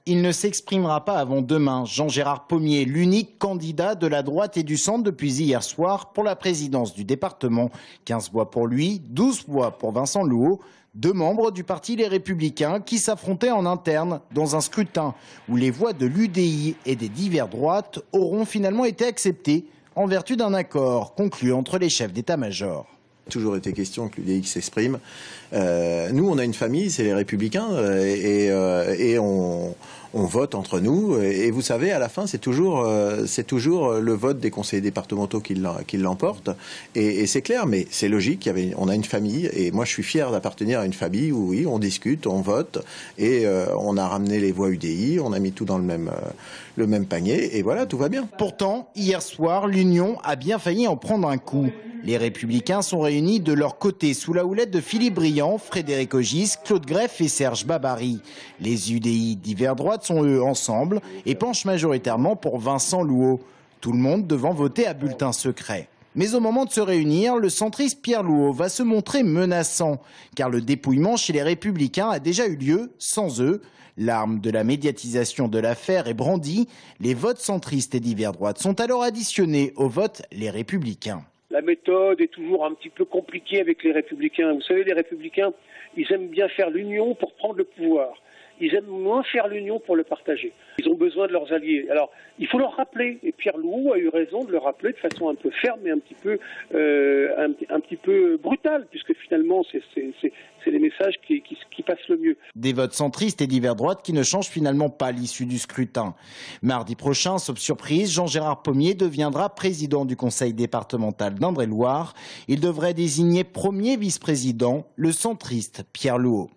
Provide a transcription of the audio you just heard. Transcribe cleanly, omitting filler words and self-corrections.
il ne s'exprimera pas avant demain. Jean-Gérard Pommier, l'unique candidat de la droite et du centre depuis hier soir pour la présidence du département. 15 voix pour lui, 12 voix pour Vincent Louhault. 2 membres du parti Les Républicains qui s'affrontaient en interne dans un scrutin où les voix de l'UDI et des divers droites auront finalement été acceptées en vertu d'un accord conclu entre les chefs d'état-major. Toujours été question que l'UDI s'exprime. Nous, on a une famille, c'est les Républicains, et on vote entre nous. Et vous savez, à la fin, c'est toujours le vote des conseillers départementaux qui l'emporte. Et c'est clair, mais c'est logique. On a une famille, et moi, je suis fier d'appartenir à une famille où, oui, on discute, on vote, et on a ramené les voix UDI, on a mis tout dans le même panier, et voilà, tout va bien. Pourtant, hier soir, l'Union a bien failli en prendre un coup. Les Républicains sont réunis de leur côté sous la houlette de Philippe Briand, Frédéric Ogis, Claude Greff et Serge Babary. Les UDI divers droites sont eux ensemble et penchent majoritairement pour Vincent Louhault. Tout le monde devant voter à bulletin secret. Mais au moment de se réunir, le centriste Pierre Louhault va se montrer menaçant, car le dépouillement chez les Républicains a déjà eu lieu sans eux. L'arme de la médiatisation de l'affaire est brandie. Les votes centristes et divers droites sont alors additionnés aux votes les Républicains. La méthode est toujours un petit peu compliquée avec les Républicains. Vous savez, les Républicains, ils aiment bien faire l'union pour prendre le pouvoir. Ils aiment moins faire l'union pour le partager. Ils ont besoin de leurs alliés. Alors, il faut leur rappeler. Et Pierre Louhault a eu raison de le rappeler de façon un peu ferme et un petit peu brutale, puisque finalement, c'est les messages qui passent le mieux. Des votes centristes et divers droites qui ne changent finalement pas l'issue du scrutin. Mardi prochain, sauf surprise, Jean-Gérard Pommier deviendra président du conseil départemental d'Indre-et-Loire. Il devrait désigner premier vice-président le centriste Pierre Louhault.